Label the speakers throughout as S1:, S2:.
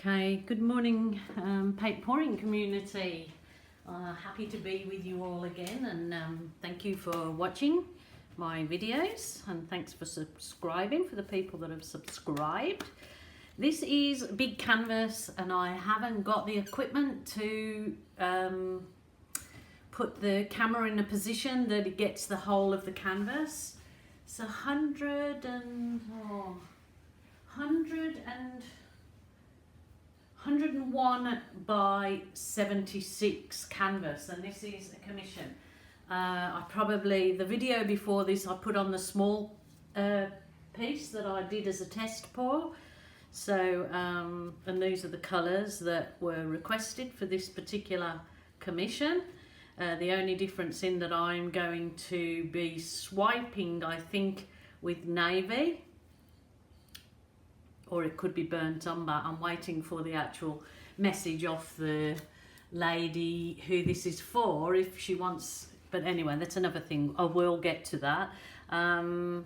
S1: Okay, good morning, paint pouring community. Happy to be with you all again, and thank you for watching my videos, and thanks for subscribing for the people that have subscribed. This is a big canvas, and I haven't got the equipment to put the camera in a position that it gets the whole of the canvas. It's 101 by 76 canvas, and this is a commission. The video before this I put on the small piece that I did as a test pour. So and these are the colours that were requested for this particular commission. The only difference in that I'm going to be swiping, I think, with navy, or it could be burnt umber. I'm waiting for the actual message off the lady who this is for, if she wants, but anyway, that's another thing. I will get to that, or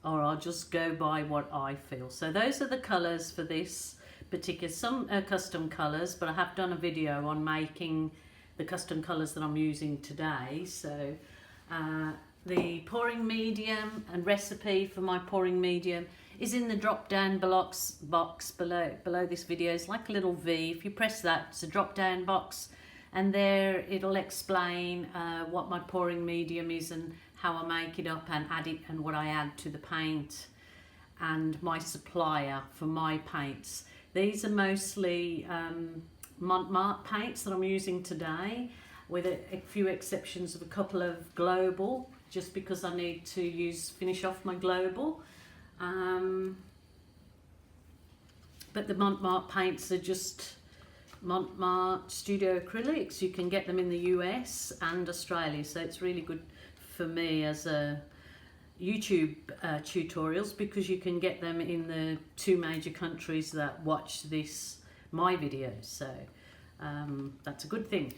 S1: I'll just go by what I feel. So those are the colours for this particular, some custom colours, but I have done a video on making the custom colours that I'm using today. So the pouring medium and recipe for my pouring medium is in the drop down box below this video. It's like a little V. If you press that, it's a drop down box, and there it'll explain what my pouring medium is and how I make it up and add it, and what I add to the paint, and my supplier for my paints. These are mostly Mont paints that I'm using today, with a few exceptions of a couple of global, just because I need to finish off my global. But the Mont paints are just Mont Studio Acrylics. You can get them in the US and Australia, so it's really good for me as a YouTube tutorials, because you can get them in the two major countries that watch my videos, so that's a good thing.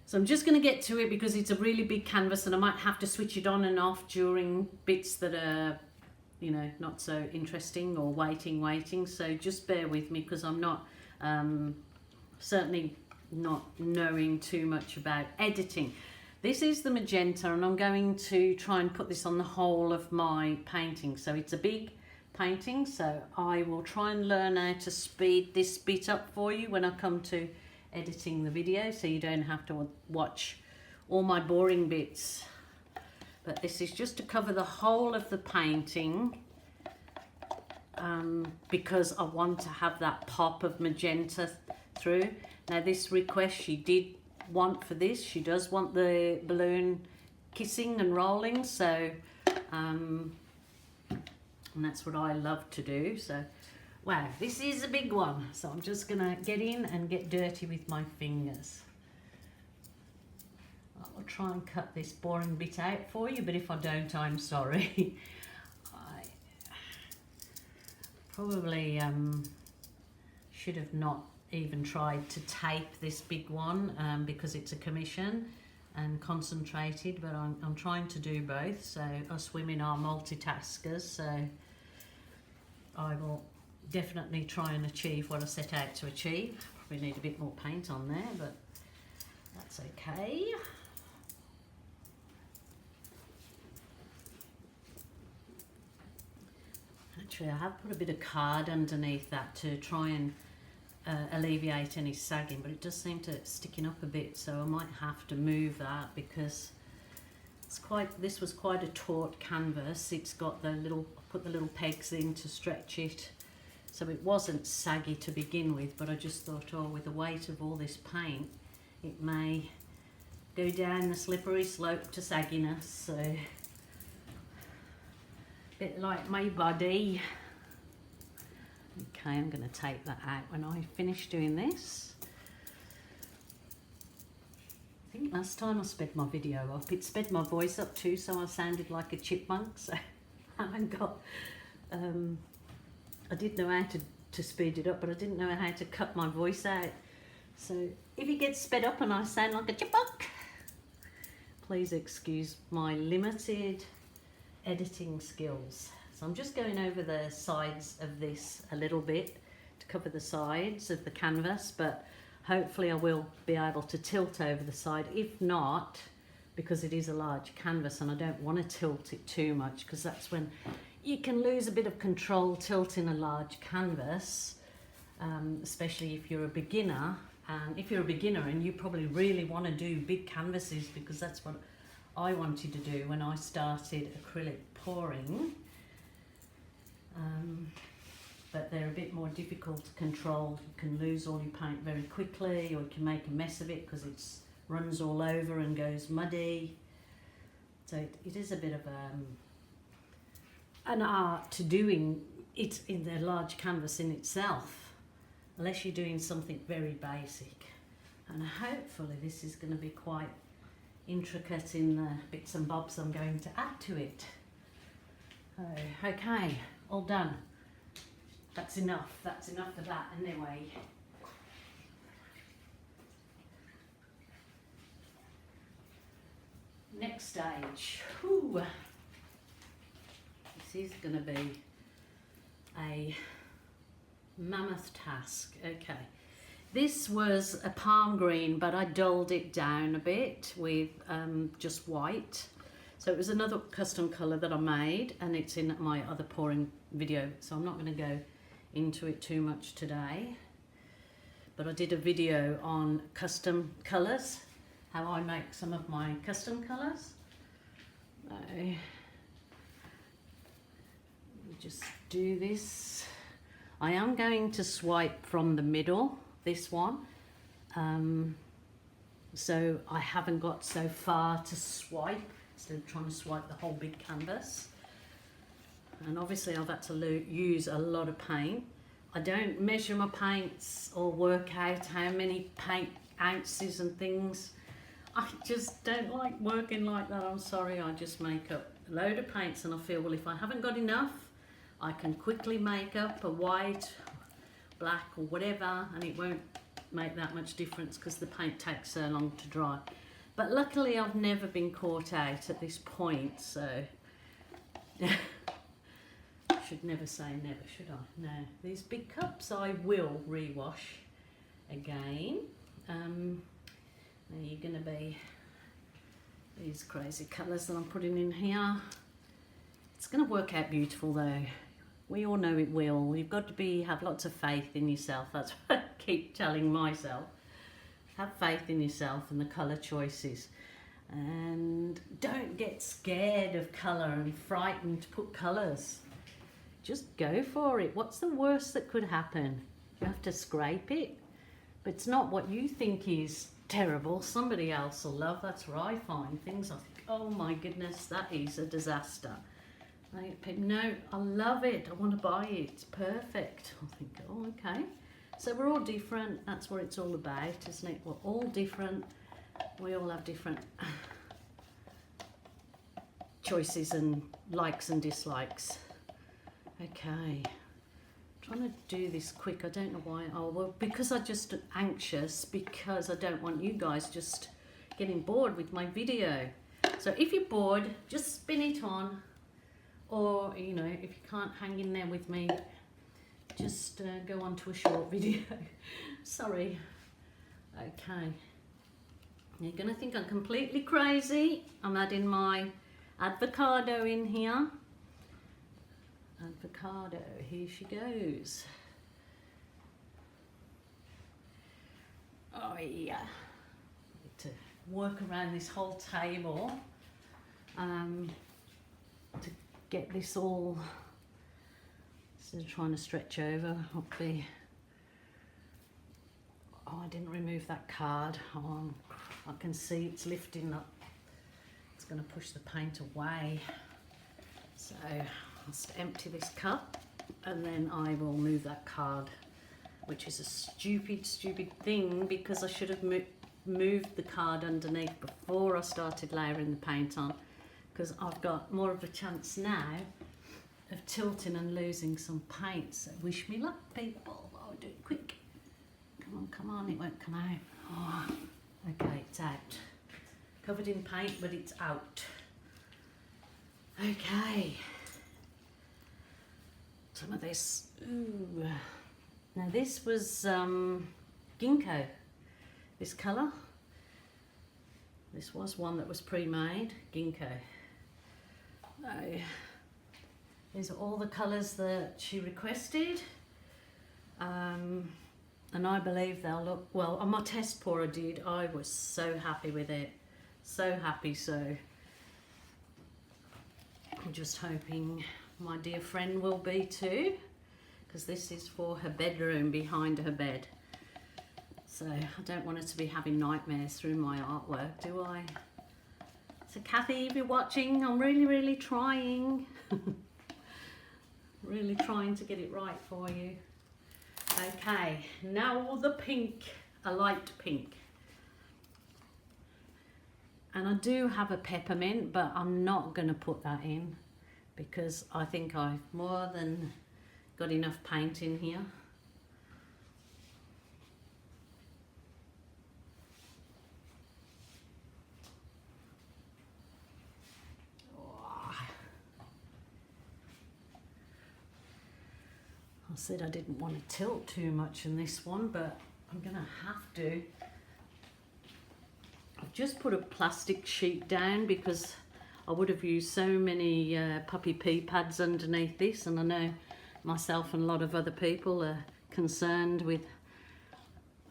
S1: So I'm just going to get to it because it's a really big canvas, and I might have to switch it on and off during bits that are, you know, not so interesting or waiting. So just bear with me, because I'm not certainly not knowing too much about editing. This is the magenta, and I'm going to try and put this on the whole of my painting. So it's a big painting, so I will try and learn how to speed this bit up for you when I come to editing the video, so you don't have to watch all my boring bits. But this is just to cover the whole of the painting, because I want to have that pop of magenta through. Now this request she did want for this, she does want the balloon kissing and rolling, so and that's what I love to do. So wow, this is a big one, so I'm just gonna get in and get dirty with my fingers. I'll try and cut this boring bit out for you, but if I don't, I'm sorry. I probably should have not even tried to tape this big one, because it's a commission and concentrated, but I'm trying to do both. So us women are multitaskers, so I will definitely try and achieve what I set out to achieve. Probably need a bit more paint on there, but that's okay. Actually, I have put a bit of card underneath that to try and alleviate any sagging, but it does seem to sticking up a bit, so I might have to move that, because this was quite a taut canvas. It's got I put the little pegs in to stretch it, so it wasn't saggy to begin with, but I just thought, oh, with the weight of all this paint, it may go down the slippery slope to sagginess. So a bit like my body. Okay, I'm going to take that out when I finish doing this. I think last time I sped my video up, it sped my voice up too, so I sounded like a chipmunk. So I haven't got I did know how to speed it up, but I didn't know how to cut my voice out. So if it gets sped up and I sound like a chipmunk, please excuse my limited editing skills. So I'm just going over the sides of this a little bit to cover the sides of the canvas, but hopefully I will be able to tilt over the side. If not, because it is a large canvas and I don't want to tilt it too much, because that's when you can lose a bit of control tilting a large canvas, especially if you're a beginner. And if you're a beginner and you probably really want to do big canvases, because that's what I wanted to do when I started acrylic pouring, but they're a bit more difficult to control. You can lose all your paint very quickly, or you can make a mess of it because it runs all over and goes muddy. So it is a bit of an art to doing it in the large canvas in itself, unless you're doing something very basic. And hopefully this is going to be quite intricate in the bits and bobs I'm going to add to it. Okay, all done. That's enough for that anyway. Next stage. Whew. This is going to be a mammoth task. Okay, this was a palm green, but I dulled it down a bit with just white. So it was another custom colour that I made, and it's in my other pouring video, so I'm not going to go into it too much today. But I did a video on custom colours, how I make some of my custom colours. Just do this. I am going to swipe from the middle, this one. So I haven't got so far to swipe, instead of trying to swipe the whole big canvas. And obviously I've had to use a lot of paint. I don't measure my paints or work out how many paint ounces and things. I just don't like working like that, I'm sorry. I just make up a load of paints and I feel, well, if I haven't got enough, I can quickly make up a white, black or whatever, and it won't make that much difference because the paint takes so long to dry. But luckily I've never been caught out at this point, so should never say never, should I? No. These big cups I will rewash again. They're going to be these crazy colours that I'm putting in here. It's going to work out beautiful though. We all know it will. You've got to have lots of faith in yourself. That's what I keep telling myself. Have faith in yourself and the colour choices. And don't get scared of colour and frightened to put colours. Just go for it. What's the worst that could happen? You have to scrape it. But it's not what you think is terrible. Somebody else will love. That's where I find things. I think, oh my goodness, that is a disaster. No, I love it. I want to buy it. It's perfect. I think, oh, okay. So we're all different. That's what it's all about, isn't it? We're all different. We all have different choices and likes and dislikes. Okay. Trying to do this quick. I don't know why. Oh, well, because I'm just anxious, because I don't want you guys just getting bored with my video. So if you're bored, just spin it on. Or, you know, if you can't hang in there with me, just go on to a short video. Sorry. Okay. You're going to think I'm completely crazy. I'm adding my avocado in here. Avocado, here she goes. Oh yeah. Need to work around this whole table to get this all, instead of trying to stretch over, I'll be, oh, I didn't remove that card. Oh, I can see it's lifting up. It's going to push the paint away. So I'll just empty this cup and then I will move that card, which is a stupid thing, because I should have moved the card underneath before I started layering the paint on, because I've got more of a chance now of tilting and losing some paint. So wish me luck, people. Oh, do it quick. Come on, it won't come out. Oh, okay, it's out. Covered in paint, but it's out. Okay. Some of this. Ooh. Now this was ginkgo, this colour. This was one that was pre-made, ginkgo. These are all the colours that she requested. And I believe they'll look, well, on my test pour I did, I was so happy with it. So happy, so I'm just hoping my dear friend will be too, because this is for her bedroom behind her bed. So I don't want her to be having nightmares through my artwork, do I? So Kathy, if you're watching, I'm really trying. Really trying to get it right for you. Okay, now the pink, a light pink. And I do have a peppermint, but I'm not going to put that in because I think I've more than got enough paint in here. I said I didn't want to tilt too much in this one, but I'm going to have to. I've just put a plastic sheet down because I would have used so many puppy pea pads underneath this, and I know myself and a lot of other people are concerned with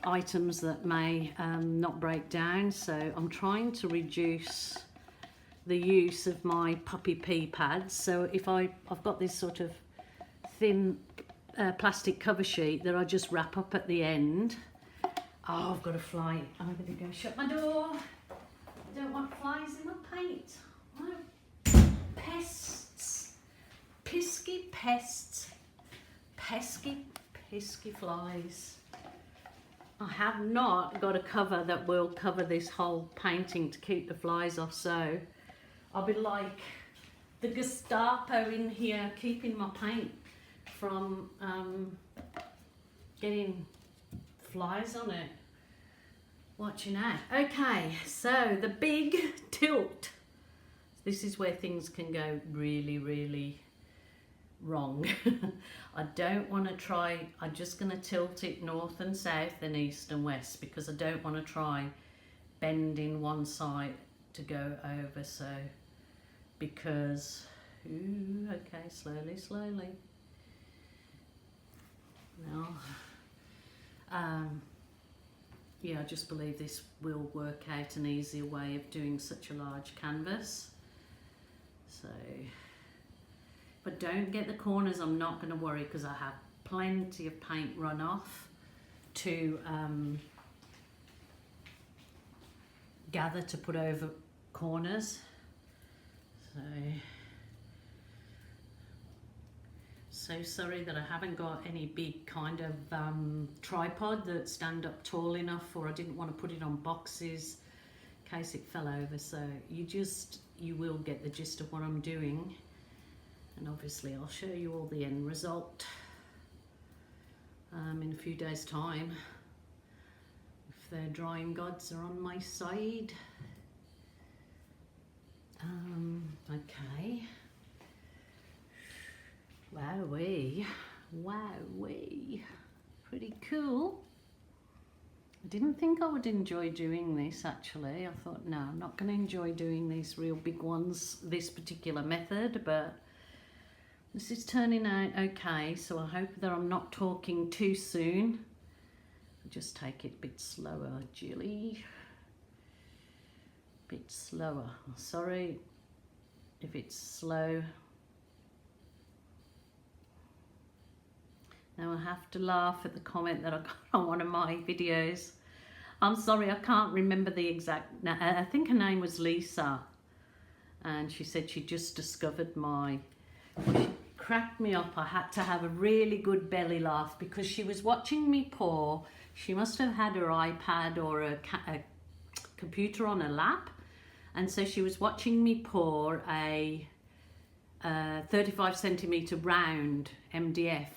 S1: items that may not break down, so I'm trying to reduce the use of my puppy pea pads. So if I've got this sort of thin plastic cover sheet that I just wrap up at the end. Oh, I've got a fly. I'm going to go shut my door. I don't want flies in my paint. Oh, pests. Pesky pests. Pesky flies. I have not got a cover that will cover this whole painting to keep the flies off, so I'll be like the Gestapo in here keeping my paint from getting flies on it. Watching out. Okay, so the big tilt. This is where things can go really wrong. I don't want to try, I'm just going to tilt it north and south and east and west because I don't want to try bending one side to go over, so because, ooh, okay, slowly. Now, yeah, I just believe this will work out an easier way of doing such a large canvas. So, but don't get the corners, I'm not going to worry because I have plenty of paint run off to gather to put over corners. So sorry that I haven't got any big kind of tripod that stand up tall enough, or I didn't want to put it on boxes in case it fell over. So you will get the gist of what I'm doing, and obviously I'll show you all the end result in a few days time if the drawing gods are on my side. Okay. Wowee, pretty cool. I didn't think I would enjoy doing this actually. I thought, no, I'm not going to enjoy doing these real big ones, this particular method, but this is turning out okay, so I hope that I'm not talking too soon. Just take it a bit slower, Jilly. Bit slower. Sorry if it's slow. Now I have to laugh at the comment that I got on one of my videos. I'm sorry, I can't remember the exact name. I think her name was Lisa. And she said she just discovered my... Well, she cracked me up. I had to have a really good belly laugh because she was watching me pour. She must have had her iPad or a computer on her lap. And so she was watching me pour a 35 centimetre round MDF.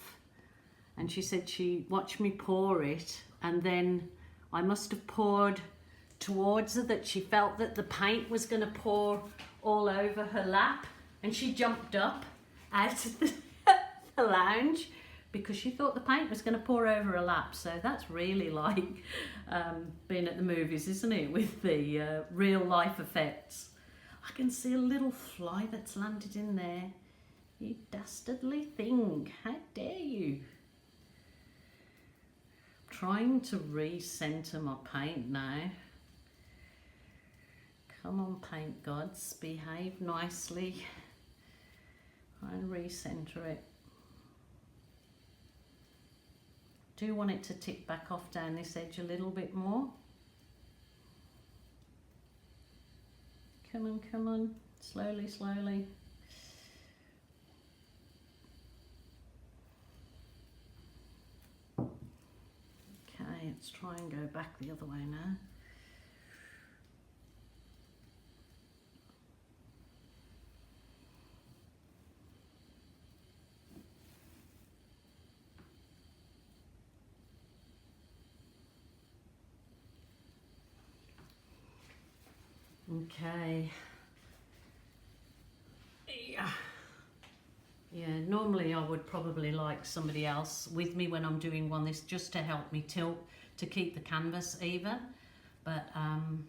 S1: And she said she watched me pour it, and then I must have poured towards her, that she felt that the paint was going to pour all over her lap, and she jumped up out of the lounge because she thought the paint was going to pour over her lap. So that's really like being at the movies, isn't it, with the real life effects. I can see a little fly that's landed in there. You dastardly thing, how dare you? I'm trying to recenter my paint now. Come on, paint gods, behave nicely. And recenter it. Do want it to tick back off down this edge a little bit more. Come on, slowly, slowly. Okay, let's try and go back the other way now. Okay. Yeah, normally I would probably like somebody else with me when I'm doing one this, just to help me tilt to keep the canvas even, but I'm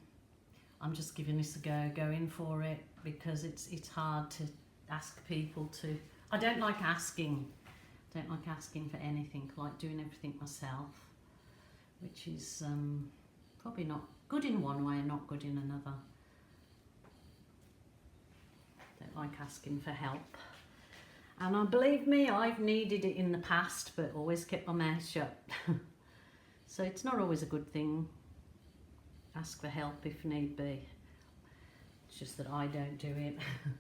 S1: just giving this a go, going for it, because it's hard to ask people to. I don't like asking for anything. I like doing everything myself, which is probably not good in one way and not good in another. Don't like asking for help. And believe me, I've needed it in the past, but always kept my mouth shut. So it's not always a good thing. Ask for help if need be. It's just that I don't do it. I'm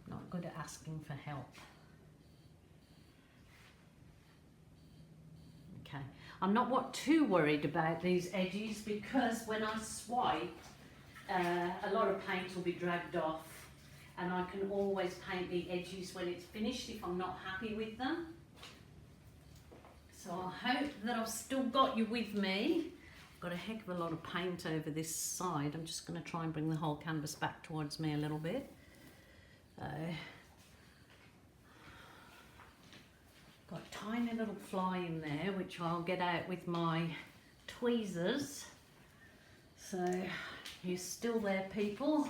S1: not good at asking for help. Okay, I'm not too worried about these edges, because when I swipe, a lot of paint will be dragged off. And I can always paint the edges when it's finished if I'm not happy with them. So I hope that I've still got you with me. I've got a heck of a lot of paint over this side. I'm just going to try and bring the whole canvas back towards me a little bit. Got a tiny little fly in there, which I'll get out with my tweezers. So you're still there, people.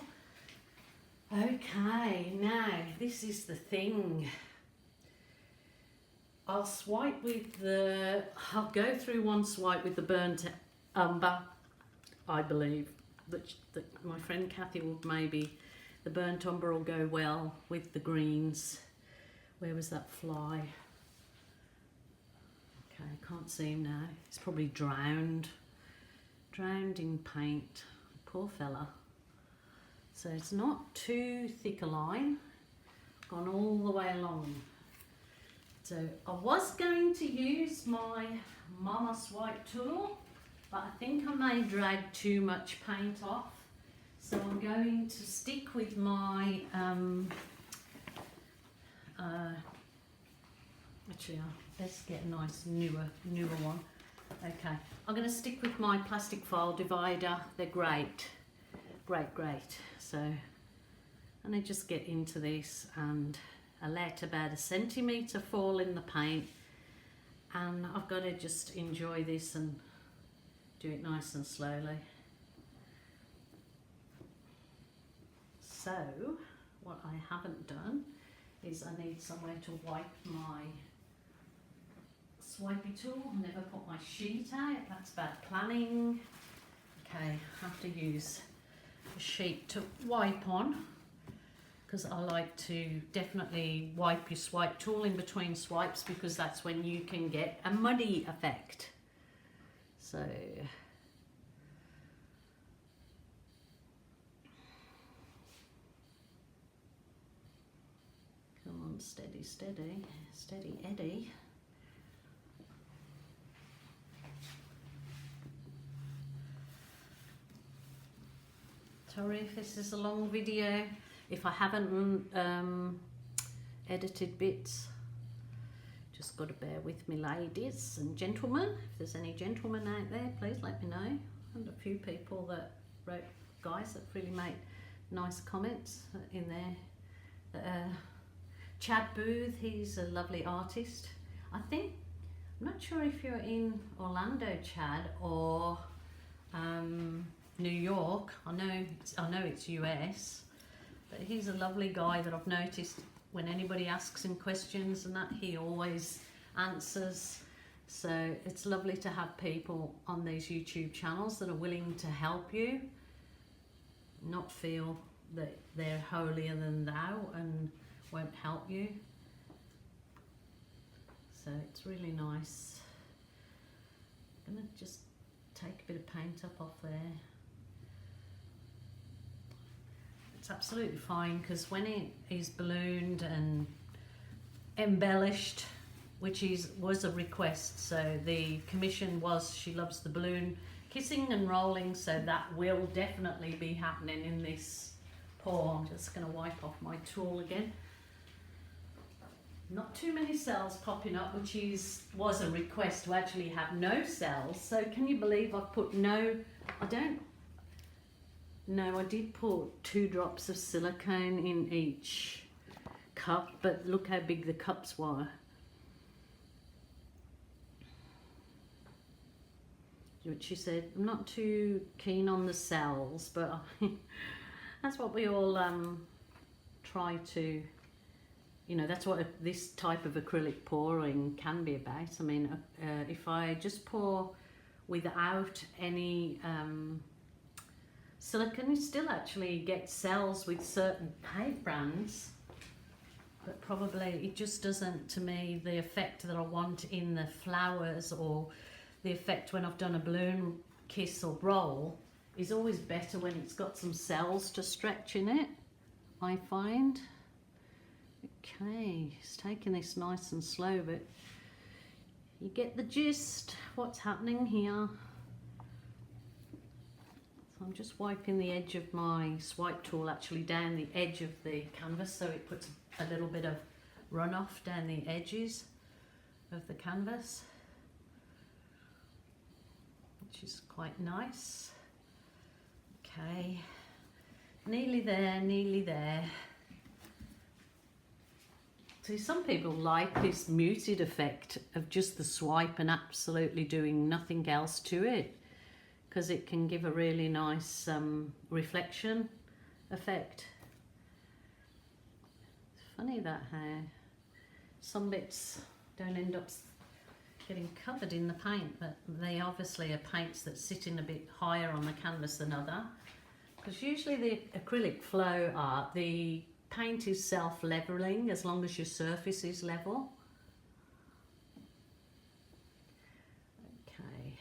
S1: Okay, now this is the thing. I'll go through one swipe with the burnt umber. I believe that my friend Kathy will maybe, the burnt umber will go well with the greens. Where was that fly? Okay, I can't see him now. He's probably drowned in paint. Poor fella. So it's not too thick a line, gone all the way along. So I was going to use my Mama Swipe tool, but I think I may drag too much paint off. So I'm going to stick with my, actually let's get a nice newer one. Okay, I'm going to stick with my plastic file divider. They're great. Great. So, and I just get into this and I let about 1 centimetre fall in the paint, and I've got to just enjoy this and do it nice and slowly. So, what I haven't done is I need somewhere to wipe my swipey tool. I never put my sheet out, that's bad planning. Okay, I have to use a sheet to wipe on, because I like to definitely wipe your swipe tool in between swipes, because that's when you can get a muddy effect. So come on, steady Eddie. Sorry if this is a long video, if I haven't edited bits, just got to bear with me, ladies and gentlemen. If there's any gentlemen out there, please let me know. And a few people that wrote, guys that really made nice comments in there. Chad Booth, he's a lovely artist. I'm not sure if you're in Orlando, Chad, or New York. I know it's US, but he's a lovely guy that I've noticed when anybody asks him questions and that, he always answers. So it's lovely to have people on these YouTube channels that are willing to help you, not feel that they're holier than thou and won't help you. So it's really nice. I'm gonna just take a bit of paint up off there. It's absolutely fine, because when it is ballooned and embellished, which was a request, so the commission was, she loves the balloon kissing and rolling, so that will definitely be happening in this pour. I'm just going to wipe off my tool again. Not too many cells popping up, which was a request to actually have no cells. So can you believe I've put no, I did put 2 drops of silicone in each cup, but look how big the cups were. Which she said, I'm not too keen on the cells, but that's what we all try to, that's what this type of acrylic pouring can be about. I mean, if I just pour without any silicone, you still actually get cells with certain paint brands, but probably it just doesn't, to me, the effect that I want in the flowers, or the effect when I've done a balloon kiss or roll is always better when it's got some cells to stretch in it, I find. Okay, it's taking this nice and slow, but you get the gist, what's happening here. So I'm just wiping the edge of my swipe tool actually down the edge of the canvas, so it puts a little bit of runoff down the edges of the canvas, which is quite nice. Okay, nearly there, nearly there. See, some people like this muted effect of just the swipe and absolutely doing nothing else to it, because it can give a really nice reflection effect. It's funny that how some bits don't end up getting covered in the paint, but they obviously are paints that sit in a bit higher on the canvas than other, because usually the acrylic flow art, the paint is self-leveling as long as your surface is level. Okay,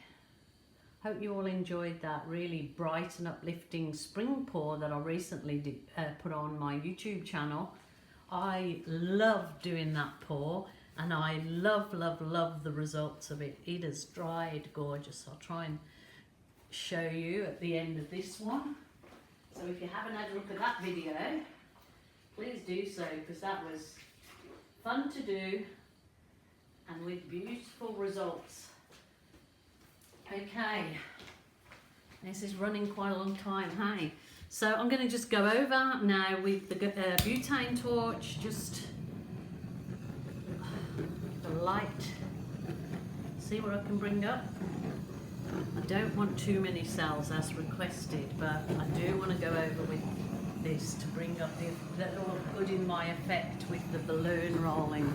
S1: hope you all enjoyed that really bright and uplifting spring pour that I recently put on my YouTube channel. I love doing that pour, and I love the results of it. It has dried gorgeous. I'll try and show you at the end of this one. So if you haven't had a look at that video, please do so, because that was fun to do and with beautiful results. Okay, this is running quite a long time, hey? So I'm going to just go over now with the butane torch, just the light, see what I can bring up. I don't want too many cells as requested, but I do want to go over with this to bring up that'll look good in my effect with the balloon rolling.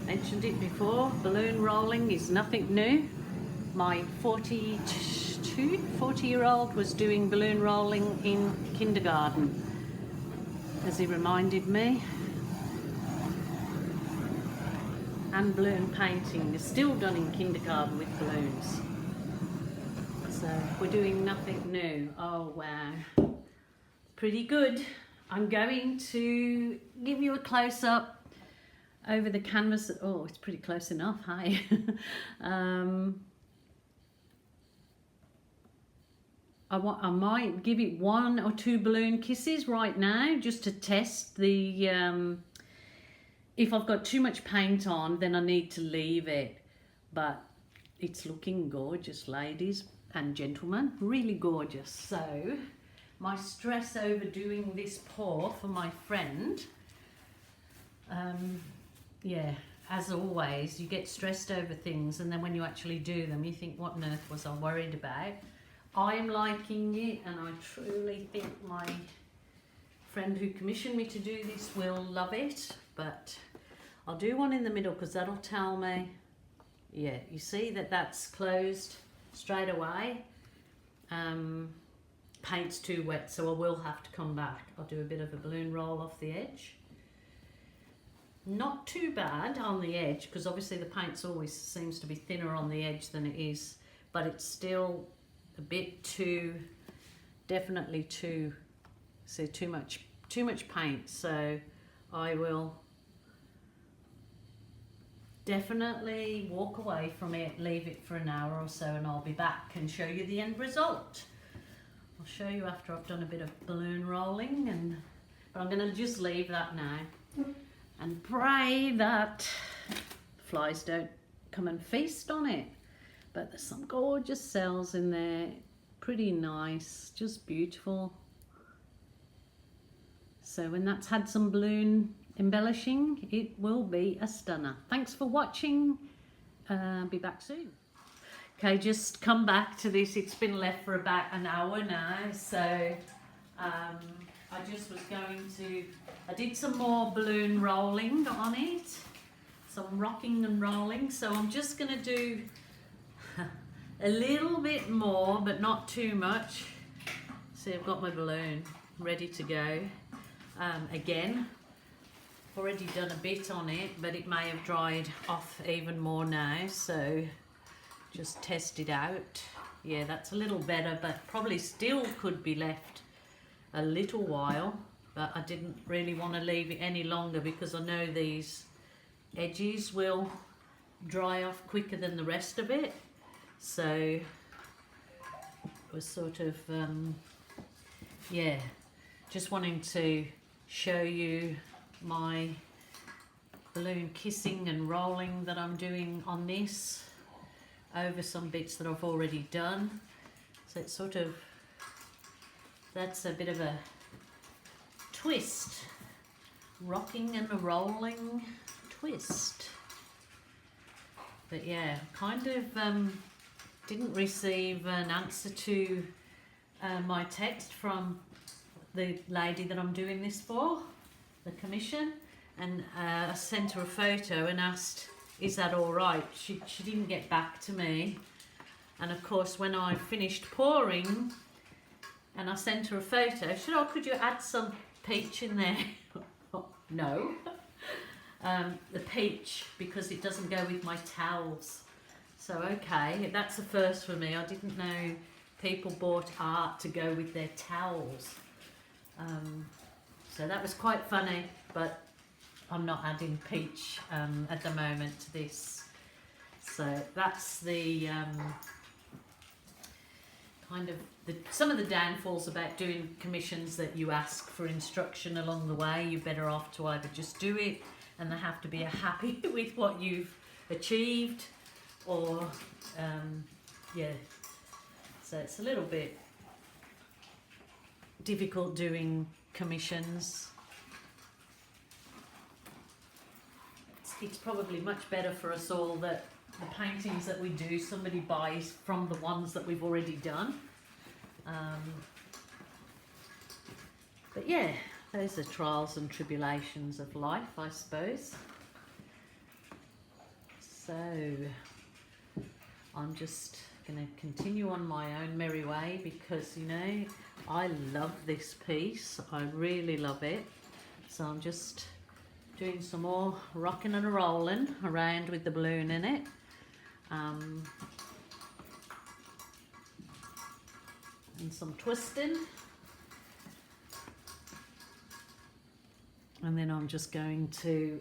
S1: Mentioned it before, balloon rolling is nothing new. My 40-year-old was doing balloon rolling in kindergarten, as he reminded me. And balloon painting is still done in kindergarten with balloons. So we're doing nothing new. Oh wow, pretty good. I'm going to give you a close-up over the canvas. Oh, it's pretty close enough, hey? I might give it 1 or 2 balloon kisses right now, just to test the, if I've got too much paint on, then I need to leave it. But it's looking gorgeous, ladies and gentlemen, really gorgeous. So my stress over doing this pour for my friend, yeah, as always, you get stressed over things, and then when you actually do them, you think, what on earth was I worried about? I'm liking it, and I truly think my friend who commissioned me to do this will love it, but I'll do one in the middle because that'll tell me, yeah, you see that that's closed straight away. Paint's too wet, so I will have to come back. I'll do a bit of a balloon roll off the edge. Not too bad on the edge, because obviously the paint's always seems to be thinner on the edge than it is, but it's still a bit too, definitely too, so too much paint. So I will definitely walk away from it, leave it for an hour or so, and I'll be back and show you the end result. I'll show you after I've done a bit of balloon rolling, but I'm going to just leave that now and pray that flies don't come and feast on it. But there's some gorgeous cells in there, pretty nice, just beautiful. So when that's had some balloon embellishing, it will be a stunner. Thanks for watching. Be back soon. Okay, just come back to this. It's been left for about an hour now, so I just was going to, I did some more balloon rolling on it, some rocking and rolling, so I'm just going to do a little bit more, but not too much. See, I've got my balloon ready to go. Again, I've already done a bit on it, but it may have dried off even more now, so just test it out. Yeah, that's a little better, but probably still could be left a little while, but I didn't really want to leave it any longer because I know these edges will dry off quicker than the rest of it. So it was sort of yeah, just wanting to show you my balloon kissing and rolling that I'm doing on this over some bits that I've already done. So it's sort of, that's a bit of a twist, rocking and a rolling twist. But yeah, kind of didn't receive an answer to my text from the lady that I'm doing this for, the commission, and I sent her a photo and asked, is that all right? She didn't get back to me, and of course when I finished pouring and I sent her a photo, she said, oh, could you add some peach in there? No, the peach, because it doesn't go with my towels. So okay, that's a first for me. I didn't know people bought art to go with their towels. So that was quite funny, but I'm not adding peach at the moment to this. So that's the kind of some of the downfalls about doing commissions, that you ask for instruction along the way. You're better off to either just do it and they have to be happy with what you've achieved, or yeah, so it's a little bit difficult doing commissions. It's probably much better for us all that the paintings that we do, somebody buys from the ones that we've already done. But yeah, those are trials and tribulations of life, I suppose. So I'm just going to continue on my own merry way, because, you know, I love this piece. I really love it. So I'm just doing some more rocking and rolling around with the balloon in it. And some twisting. And then I'm just going to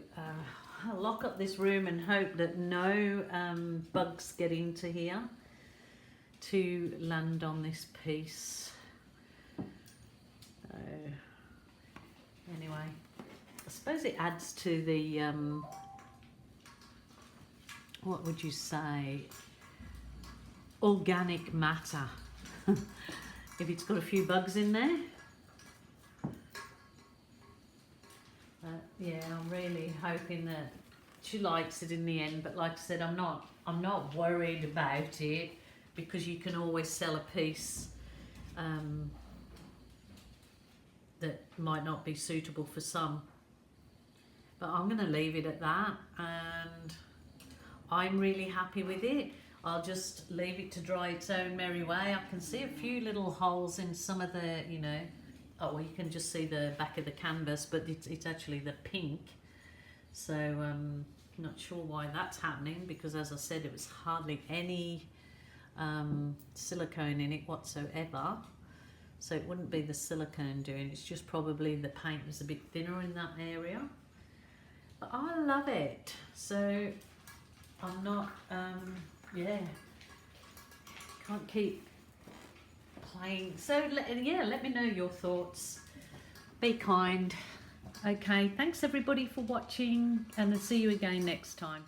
S1: lock up this room and hope that no bugs get into here to land on this piece. So anyway, I suppose it adds to the what would you say, organic matter. If it's got a few bugs in there. Yeah, I'm really hoping that she likes it in the end, but like I said, I'm not worried about it, because you can always sell a piece that might not be suitable for some. But I'm going to leave it at that, and I'm really happy with it. I'll just leave it to dry its own merry way. I can see a few little holes in some of the, you know, oh, well, you can just see the back of the canvas, but it's actually the pink. So not sure why that's happening, because as I said, it was hardly any silicone in it whatsoever. So it wouldn't be the silicone doing it, it's just probably the paint was a bit thinner in that area. But I love it. So I'm not, yeah, can't keep playing. So yeah, let me know your thoughts. Be kind. Okay, thanks everybody for watching, and I'll see you again next time.